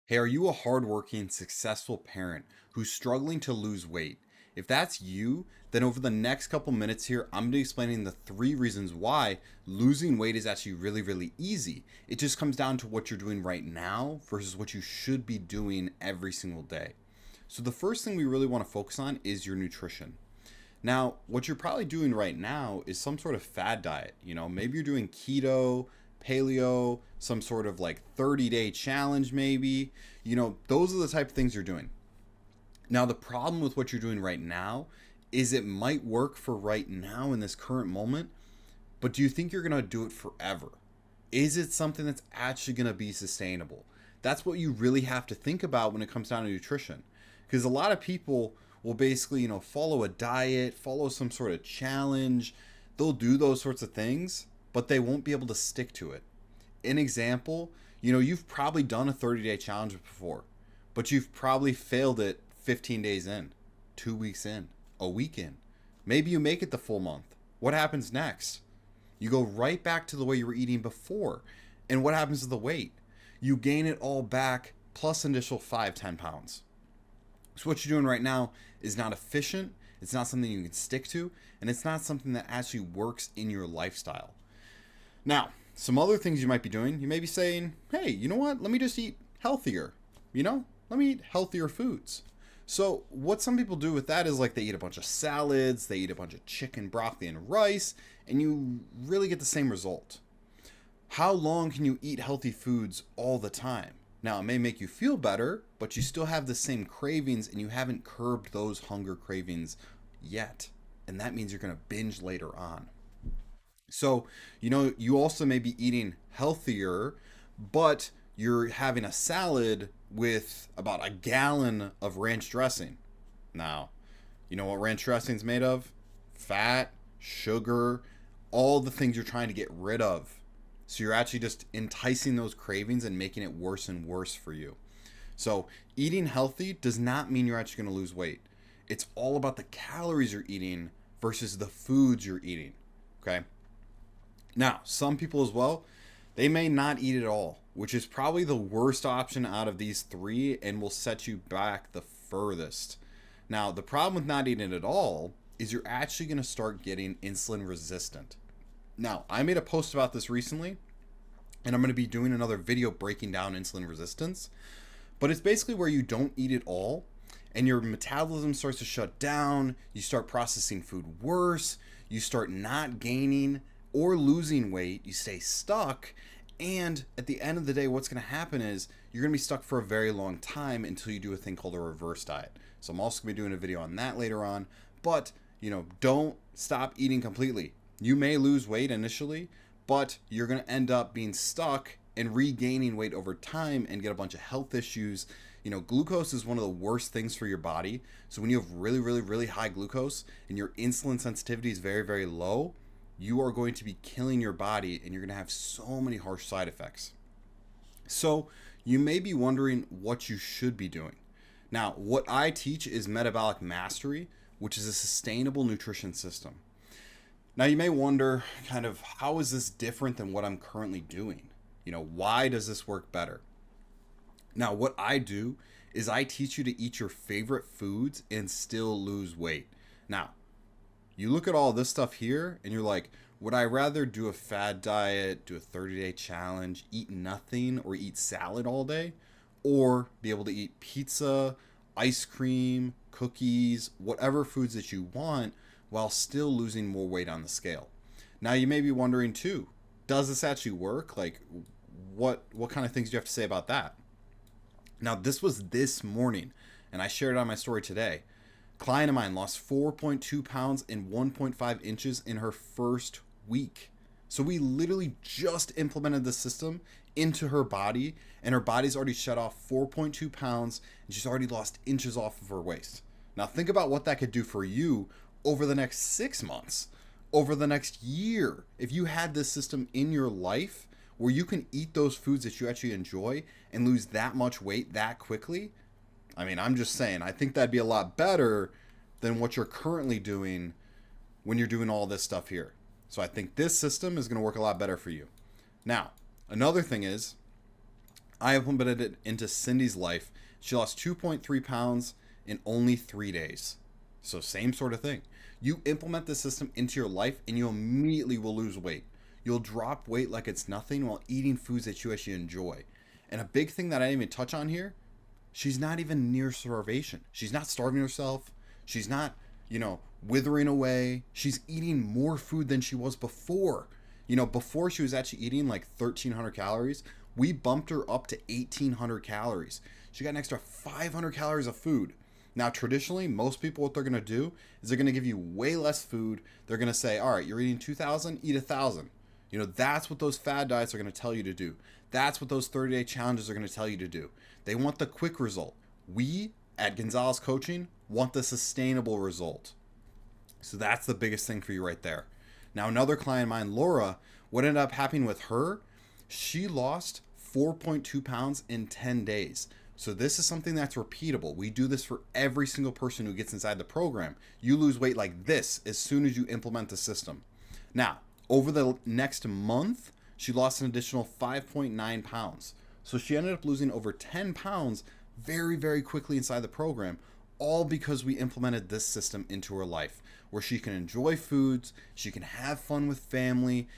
Hey, are you a hardworking, successful parent who's struggling to lose weight? If that's you, then over the next couple minutes here, I'm going to be explaining the 3 reasons why losing weight is actually really, really easy. It just comes down to what you're doing right now versus what you should be doing every single day. So, the first thing we really want to focus on is your nutrition. Now, what you're probably doing right now is some sort of fad diet. Maybe you're doing keto, paleo, some sort of like 30-day challenge, maybe. Those are the type of things you're doing. Now, the problem with what you're doing right now is it might work for right now in this current moment, but do you think you're going to do it forever? Is it something that's actually going to be sustainable? That's what you really have to think about when it comes down to nutrition. Because a lot of people will basically, follow a diet, follow some sort of challenge. They'll do those sorts of things, but they won't be able to stick to it. An example, you've probably done a 30-day challenge before, but you've probably failed it 15 days in, 2 weeks in, a week in. Maybe you make it the full month. What happens next? You go right back to the way you were eating before. And what happens to the weight? You gain it all back plus an additional 5-10 pounds. So what you're doing right now is not efficient. It's not something you can stick to. And it's not something that actually works in your lifestyle. Now, some other things you might be doing, you may be saying, hey, you know what? Let me just eat healthier. Let me eat healthier foods. So what some people do with that is like they eat a bunch of salads, they eat a bunch of chicken, broccoli, and rice, and you really get the same result. How long can you eat healthy foods all the time? Now, it may make you feel better, but you still have the same cravings and you haven't curbed those hunger cravings yet. And that means you're going to binge later on. So, you also may be eating healthier, but you're having a salad with about a gallon of ranch dressing. Now, you know what ranch dressing is made of? Fat, sugar, all the things you're trying to get rid of. So you're actually just enticing those cravings and making it worse and worse for you. So eating healthy does not mean you're actually going to lose weight. It's all about the calories you're eating versus the foods you're eating. Okay. Now, some people as well, they may not eat at all, which is probably the worst option out of these three and will set you back the furthest. Now, the problem with not eating at all is you're actually going to start getting insulin resistant. Now, I made a post about this recently, and I'm going to be doing another video breaking down insulin resistance. But it's basically where you don't eat at all, and your metabolism starts to shut down, you start processing food worse, you start not gaining or losing weight, you stay stuck, and at the end of the day, what's going to happen is you're going to be stuck for a very long time until you do a thing called a reverse diet. So I'm also going to be doing a video on that later on, but don't stop eating completely. You may lose weight initially, but you're going to end up being stuck and regaining weight over time and get a bunch of health issues. Glucose is one of the worst things for your body. So when you have really, really, really high glucose and your insulin sensitivity is very, very low, you are going to be killing your body and you're going to have so many harsh side effects. So you may be wondering what you should be doing. Now, what I teach is metabolic mastery, which is a sustainable nutrition system. Now, you may wonder kind of how is this different than what I'm currently doing? Why does this work better? Now, what I do is I teach you to eat your favorite foods and still lose weight. Now, you look at all this stuff here and you're like, would I rather do a fad diet, do a 30-day challenge, eat nothing, or eat salad all day? Or be able to eat pizza, ice cream, cookies, whatever foods that you want while still losing more weight on the scale? Now, you may be wondering too, does this actually work? Like, what kind of things do you have to say about that? Now, this was this morning, and I shared it on my story today. Client of mine lost 4.2 pounds and 1.5 inches in her first week. So we literally just implemented the system into her body, and her body's already shed off 4.2 pounds, and she's already lost inches off of her waist. Now, think about what that could do for you over the next 6 months, over the next year. If you had this system in your life where you can eat those foods that you actually enjoy and lose that much weight that quickly, I mean, I'm just saying, I think that'd be a lot better than what you're currently doing when you're doing all this stuff here. So I think this system is going to work a lot better for you. Now, another thing is, I implemented it into Cindy's life. She lost 2.3 pounds in only 3 days. So, same sort of thing. You implement this system into your life and you immediately will lose weight. You'll drop weight like it's nothing while eating foods that you actually enjoy. And a big thing that I didn't even touch on here, she's not even near starvation. She's not starving herself. She's not, withering away. She's eating more food than she was before. Before she was actually eating like 1,300 calories, we bumped her up to 1,800 calories. She got an extra 500 calories of food. Now, traditionally, most people, what they're going to do is they're going to give you way less food. They're going to say, all right, you're eating 2,000, eat 1,000. That's what those fad diets are going to tell you to do. That's what those 30-day challenges are going to tell you to do. They want the quick result. We, at Gonzalez Coaching, want the sustainable result. So that's the biggest thing for you right there. Now, another client of mine, Laura, what ended up happening with her, she lost 4.2 pounds in 10 days. So this is something that's repeatable. We do this for every single person who gets inside the program. You lose weight like this as soon as you implement the system. Now, over the next month, she lost an additional 5.9 pounds. So she ended up losing over 10 pounds very, very quickly inside the program, all because we implemented this system into her life where she can enjoy foods, she can have fun with family.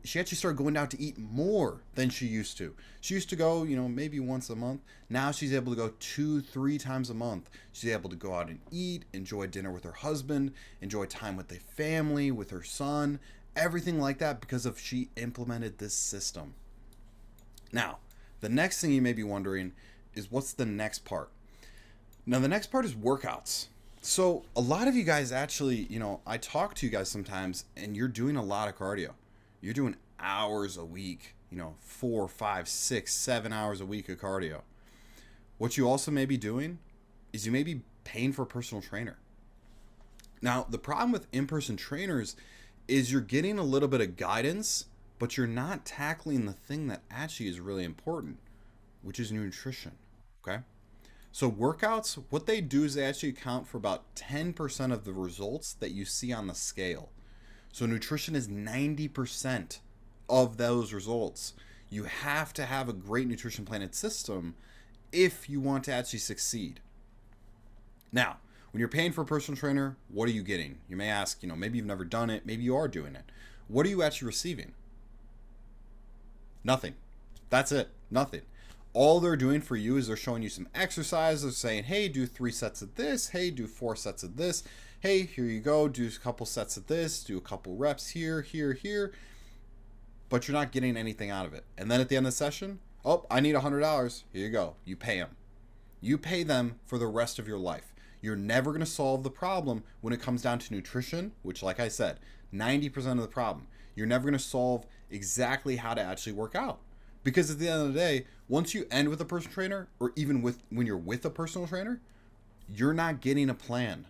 She actually started going out to eat more than she used to. She used to go, maybe once a month. Now she's able to go 2-3 times a month. She's able to go out and eat, enjoy dinner with her husband, enjoy time with the family, with her son, everything like that because of she implemented this system. Now, the next thing you may be wondering is what's the next part? Now, the next part is workouts. So a lot of you guys actually, I talk to you guys sometimes and you're doing a lot of cardio. You're doing hours a week, 4, 5, 6, 7 hours a week of cardio. What you also may be doing is you may be paying for a personal trainer. Now, the problem with in-person trainers is you're getting a little bit of guidance, but you're not tackling the thing that actually is really important, which is nutrition, okay? So workouts, what they do is they actually account for about 10% of the results that you see on the scale. So nutrition is 90% of those results. You have to have a great nutrition plan and system if you want to actually succeed. Now, when you're paying for a personal trainer, what are you getting? You may ask, maybe you've never done it, maybe you are doing it. What are you actually receiving? Nothing. That's it. Nothing. All they're doing for you is they're showing you some exercises. They're saying, hey, do 3 sets of this. Hey, do 4 sets of this. Hey, here you go. Do a couple sets of this. Do a couple reps here, here, here. But you're not getting anything out of it. And then at the end of the session, oh, I need $100. Here you go. You pay them. You pay them for the rest of your life. You're never going to solve the problem when it comes down to nutrition, which, like I said, 90% of the problem. You're never going to solve exactly how to actually work out. Because at the end of the day, once you end with a personal trainer, or even when you're with a personal trainer, you're not getting a plan.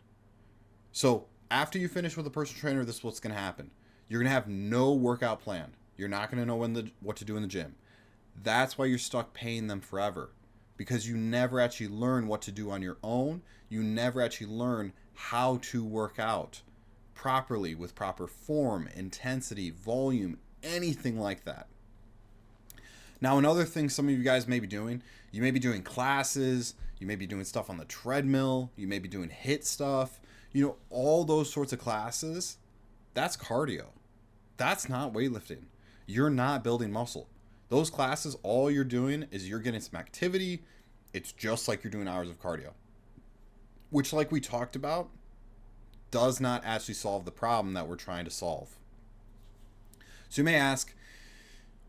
So after you finish with a personal trainer, this is what's going to happen. You're going to have no workout plan. You're not going to know what to do in the gym. That's why you're stuck paying them forever. Because you never actually learn what to do on your own. You never actually learn how to work out properly with proper form, intensity, volume, anything like that. Now, another thing some of you guys may be doing, you may be doing classes, you may be doing stuff on the treadmill, you may be doing HIIT stuff, all those sorts of classes, that's cardio. That's not weightlifting. You're not building muscle. Those classes, all you're doing is you're getting some activity. It's just like you're doing hours of cardio, which, like we talked about, does not actually solve the problem that we're trying to solve. So you may ask,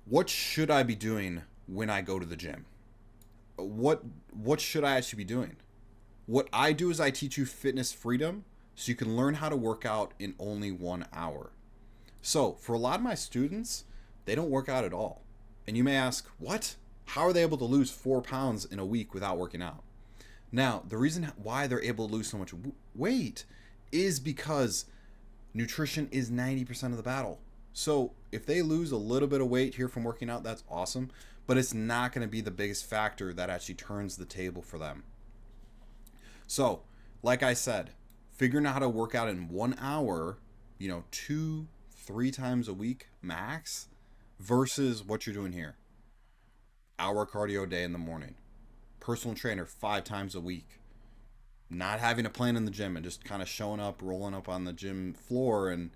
what should I be doing when I go to the gym? What should I actually be doing? What I do is I teach you fitness freedom so you can learn how to work out in only 1 hour. So for a lot of my students, they don't work out at all. And you may ask, what? How are they able to lose 4 pounds in a week without working out? Now, the reason why they're able to lose so much weight is because nutrition is 90% of the battle. So if they lose a little bit of weight here from working out, that's awesome, but it's not going to be the biggest factor that actually turns the table for them. So, like I said, figuring out how to work out in 1 hour, 2-3 times a week max versus what you're doing here. hour cardio day in the morning, personal trainer 5 times a week, not having a plan in the gym and just kind of showing up, rolling up on the gym floor and,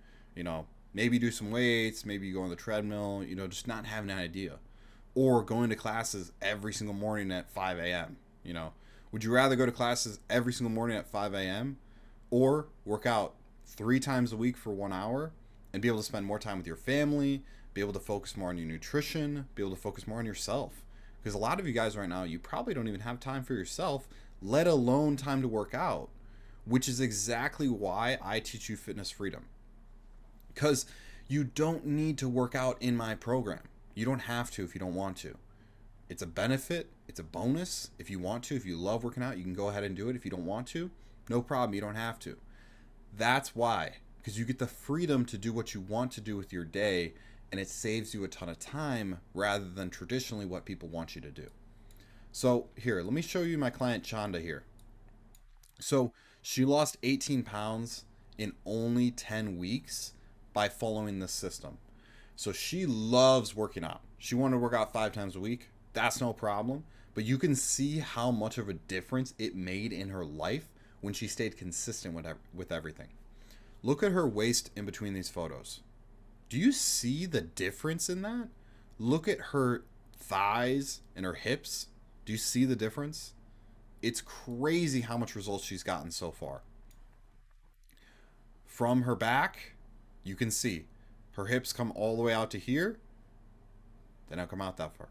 maybe do some weights, maybe you go on the treadmill, just not having an idea. Or going to classes every single morning at 5 a.m. Would you rather go to classes every single morning at 5 a.m. or work out 3 times a week for 1 hour and be able to spend more time with your family, be able to focus more on your nutrition, be able to focus more on yourself? Because a lot of you guys right now, you probably don't even have time for yourself, let alone time to work out, which is exactly why I teach you fitness freedom. Because you don't need to work out in my program. You don't have to if you don't want to. It's a benefit. It's a bonus. If you want to, if you love working out, you can go ahead and do it. If you don't want to, no problem. You don't have to. That's why. Because you get the freedom to do what you want to do with your day, and it saves you a ton of time rather than traditionally what people want you to do. So here, let me show you my client Chanda here. So she lost 18 pounds in only 10 weeks by following this system. So she loves working out. She wanted to work out 5 times a week. That's no problem. But you can see how much of a difference it made in her life when she stayed consistent with everything. Look at her waist in between these photos. Do you see the difference in that? Look at her thighs and her hips. Do you see the difference? It's crazy how much results she's gotten so far. From her back, you can see her hips come all the way out to here. They don't come out that far.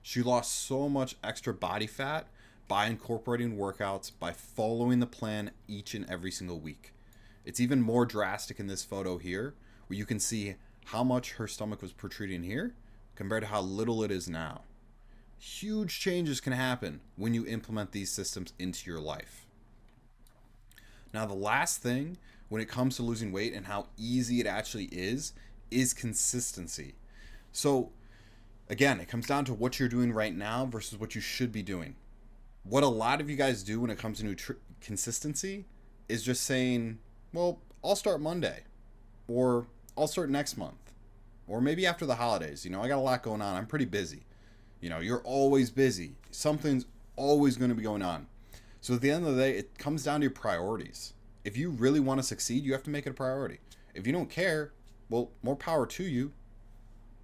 She lost so much extra body fat by incorporating workouts, by following the plan each and every single week. It's even more drastic in this photo here, where you can see how much her stomach was protruding here compared to how little it is now. Huge changes can happen when you implement these systems into your life. Now, the last thing when it comes to losing weight and how easy it actually is consistency. So again, it comes down to what you're doing right now versus what you should be doing. What a lot of you guys do when it comes to consistency is just saying, well, I'll start Monday, or I'll start next month, or maybe after the holidays. I got a lot going on. I'm pretty busy. You're always busy. Something's always going to be going on. So at the end of the day, it comes down to your priorities. If you really want to succeed, you have to make it a priority. If you don't care, well, more power to you.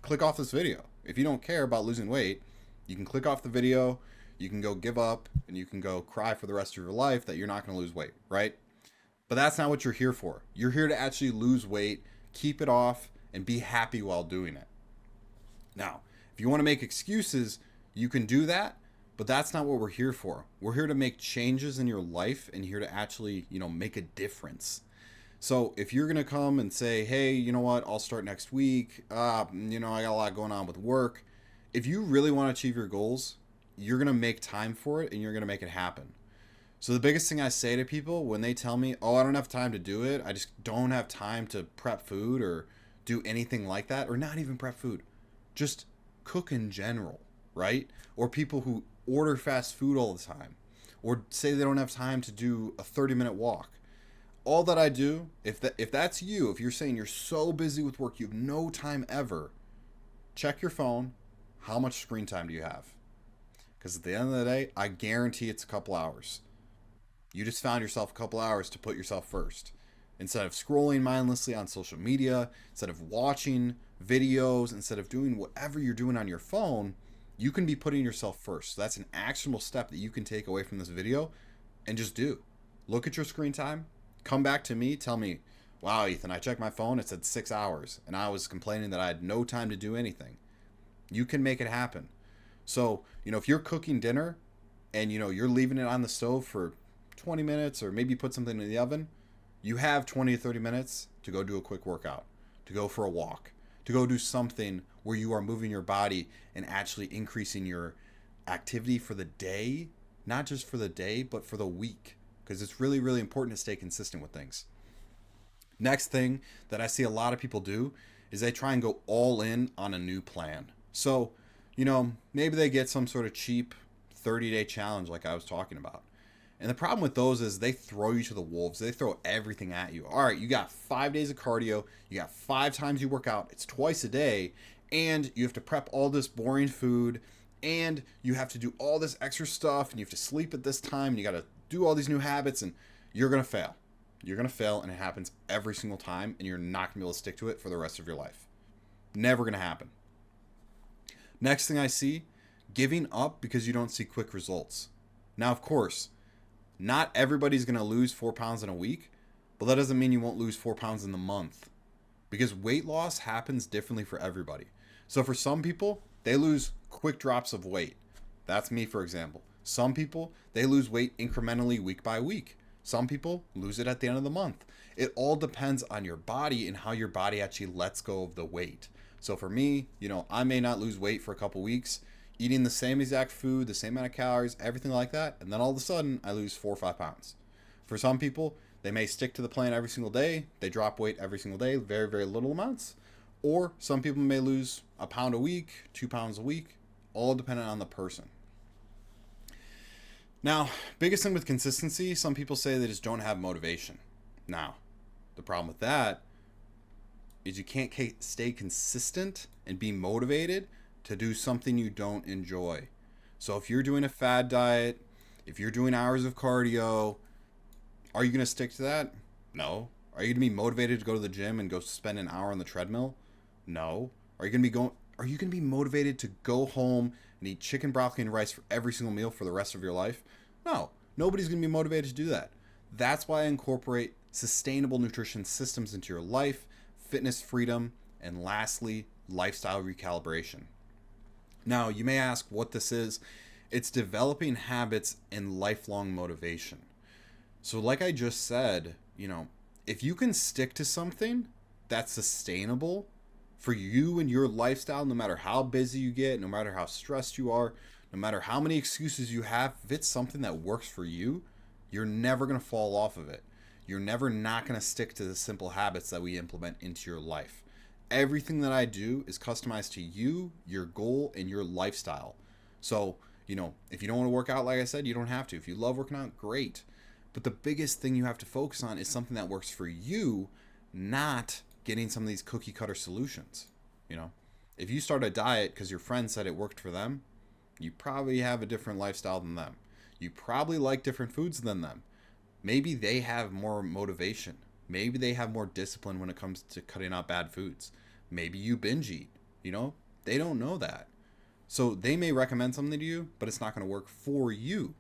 Click off this video. If you don't care about losing weight, you can click off the video, you can go give up, and you can go cry for the rest of your life that you're not going to lose weight, right? But that's not what you're here for. You're here to actually lose weight, keep it off, and be happy while doing it. Now, if you want to make excuses, you can do that, but that's not what we're here for. We're here to make changes in your life and here to actually, make a difference. So if you're going to come and say, hey, you know what, I'll start next week. I got a lot going on with work. If you really want to achieve your goals, you're going to make time for it and you're going to make it happen. So the biggest thing I say to people when they tell me, oh, I don't have time to do it, I just don't have time to prep food or do anything like that, or not even prep food, just cook in general, right? Or people who order fast food all the time, or say they don't have time to do a 30-minute walk. All that I do, if that's you, if you're saying you're so busy with work, you have no time ever, check your phone. How much screen time do you have? Because at the end of the day, I guarantee it's a couple hours. You just found yourself a couple hours to put yourself first. Instead of scrolling mindlessly on social media, instead of watching videos, instead of doing whatever you're doing on your phone, you can be putting yourself first. So that's an actionable step that you can take away from this video and just do. Look at your screen time. Come back to me, tell me, wow, Ethan, I checked my phone, it said 6 hours, and I was complaining that I had no time to do anything. You can make it happen. So, if you're cooking dinner and, you're leaving it on the stove for 20 minutes or maybe put something in the oven, you have 20 to 30 minutes to go do a quick workout, to go for a walk, to go do something where you are moving your body and actually increasing your activity for the day, not just for the day, but for the week. Because it's really, really important to stay consistent with things. Next thing that I see a lot of people do is they try and go all in on a new plan. So, maybe they get some sort of cheap 30-day challenge like I was talking about. And the problem with those is they throw you to the wolves. They throw everything at you. All right, you got 5 days of cardio. You got 5 times you work out. It's twice a day. And you have to prep all this boring food. and you have to do all this extra stuff and you have to sleep at this time and you got to do all these new habits, and you're going to fail. You're going to fail, and it happens every single time, and you're not going to be able to stick to it for the rest of your life. Never going to happen. Next thing I see, giving up because you don't see quick results. Now, of course, not everybody's going to lose 4 pounds in a week, but that doesn't mean you won't lose 4 pounds in the month, because weight loss happens differently for everybody. So for some people, they lose quick drops of weight. That's me, for example. Some people, they lose weight incrementally week by week. Some people lose it at the end of the month. It all depends on your body and how your body actually lets go of the weight. So for me, I may not lose weight for a couple weeks, eating the same exact food, the same amount of calories, everything like that, and then all of a sudden I lose 4 or 5 pounds. For some people, they may stick to the plan every single day. They drop weight every single day, very, very little amounts. Or some people may lose a pound a week, 2 pounds a week, all dependent on the person. Now, biggest thing with consistency, some people say they just don't have motivation. Now, the problem with that is you can't stay consistent and be motivated to do something you don't enjoy. So if you're doing a fad diet, if you're doing hours of cardio, are you going to stick to that? No. Are you going to be motivated to go to the gym and go spend an hour on the treadmill? No. Are you going to be motivated to go home and eat chicken, broccoli, and rice for every single meal for the rest of your life? No. Nobody's going to be motivated to do that. That's why I incorporate sustainable nutrition systems into your life, fitness freedom, and lastly, lifestyle recalibration. Now, you may ask what this is. It's developing habits and lifelong motivation. So like I just said, if you can stick to something that's sustainable for you and your lifestyle, no matter how busy you get, no matter how stressed you are, no matter how many excuses you have, if it's something that works for you, you're never going to fall off of it. You're never not going to stick to the simple habits that we implement into your life. Everything that I do is customized to you, your goal, and your lifestyle. So, if you don't want to work out, like I said, you don't have to. If you love working out, great. But the biggest thing you have to focus on is something that works for you, not getting some of these cookie cutter solutions. If you start a diet because your friend said it worked for them, you probably have a different lifestyle than them. You probably like different foods than them. Maybe they have more motivation. Maybe they have more discipline when it comes to cutting out bad foods. Maybe you binge eat. They don't know that. So they may recommend something to you, but it's not going to work for you.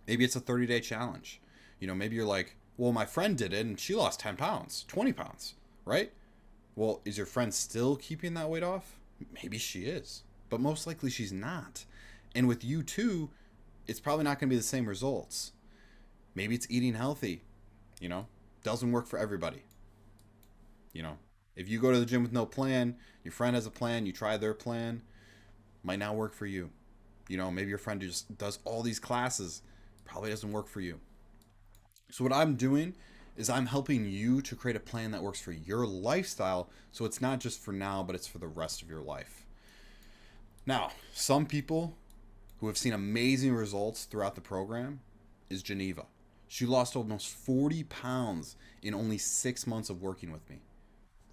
Maybe it's a 30-day challenge. Maybe you're like, well, my friend did it and she lost 10 pounds, 20 pounds, right? Well, is your friend still keeping that weight off? Maybe she is, but most likely she's not. And with you too, it's probably not going to be the same results. Maybe it's eating healthy, doesn't work for everybody. If you go to the gym with no plan, your friend has a plan, you try their plan, might not work for you. Maybe your friend just does all these classes, probably doesn't work for you. So what I'm doing is I'm helping you to create a plan that works for your lifestyle, so it's not just for now, but it's for the rest of your life. Now, some people who have seen amazing results throughout the program is Geneva. She lost almost 40 pounds in only 6 months of working with me.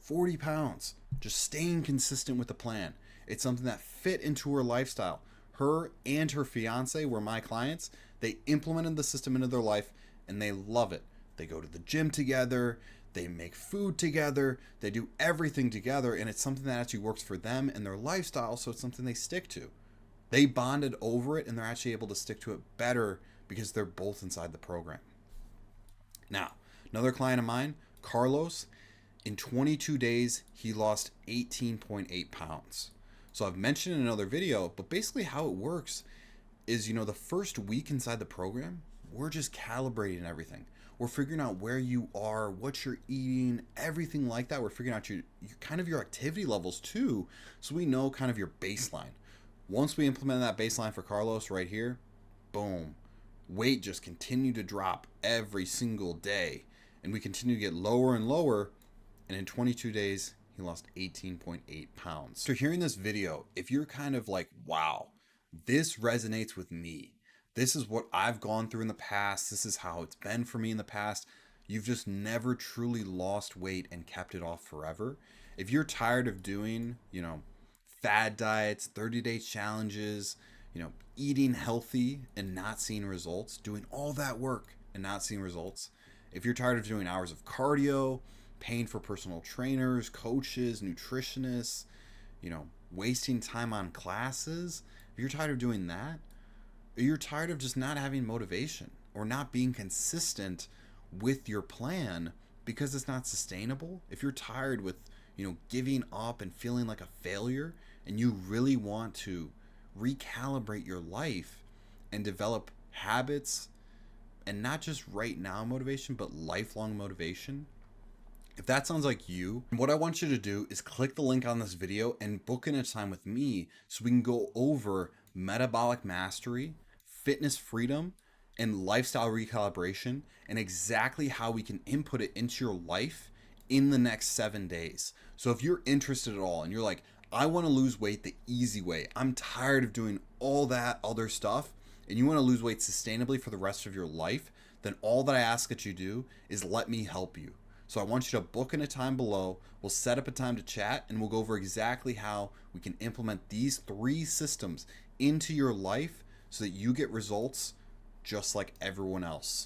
40 pounds, just staying consistent with the plan. It's something that fit into her lifestyle. Her and her fiance were my clients. They implemented the system into their life and they love it. They go to the gym together, they make food together, they do everything together, and it's something that actually works for them and their lifestyle, so it's something they stick to. They bonded over it and they're actually able to stick to it better because they're both inside the program. Now, another client of mine, Carlos, in 22 days, he lost 18.8 pounds. So I've mentioned in another video, but basically how it works is, the first week inside the program, we're just calibrating everything. We're figuring out where you are, what you're eating, everything like that. We're figuring out your activity levels too, so we know kind of your baseline. Once we implement that baseline for Carlos right here, boom, weight just continued to drop every single day, and we continue to get lower and lower, and in 22 days, he lost 18.8 pounds. So hearing this video, if you're kind of like, wow, this resonates with me, this is what I've gone through in the past, this is how it's been for me in the past, you've just never truly lost weight and kept it off forever. If you're tired of doing, fad diets, 30-day challenges, eating healthy and not seeing results, doing all that work and not seeing results. If you're tired of doing hours of cardio, paying for personal trainers, coaches, nutritionists, wasting time on classes, if you're tired of doing that, or you're tired of just not having motivation or not being consistent with your plan because it's not sustainable, if you're tired with, giving up and feeling like a failure, and you really want to recalibrate your life and develop habits, and not just right now motivation, but lifelong motivation, if that sounds like you, what I want you to do is click the link on this video and book in a time with me so we can go over metabolic mastery, fitness freedom, and lifestyle recalibration, and exactly how we can input it into your life in the next 7 days. So if you're interested at all and you're like, I want to lose weight the easy way, I'm tired of doing all that other stuff, and you want to lose weight sustainably for the rest of your life, then all that I ask that you do is let me help you. So I want you to book in a time below. We'll set up a time to chat, and we'll go over exactly how we can implement these 3 systems into your life so that you get results just like everyone else.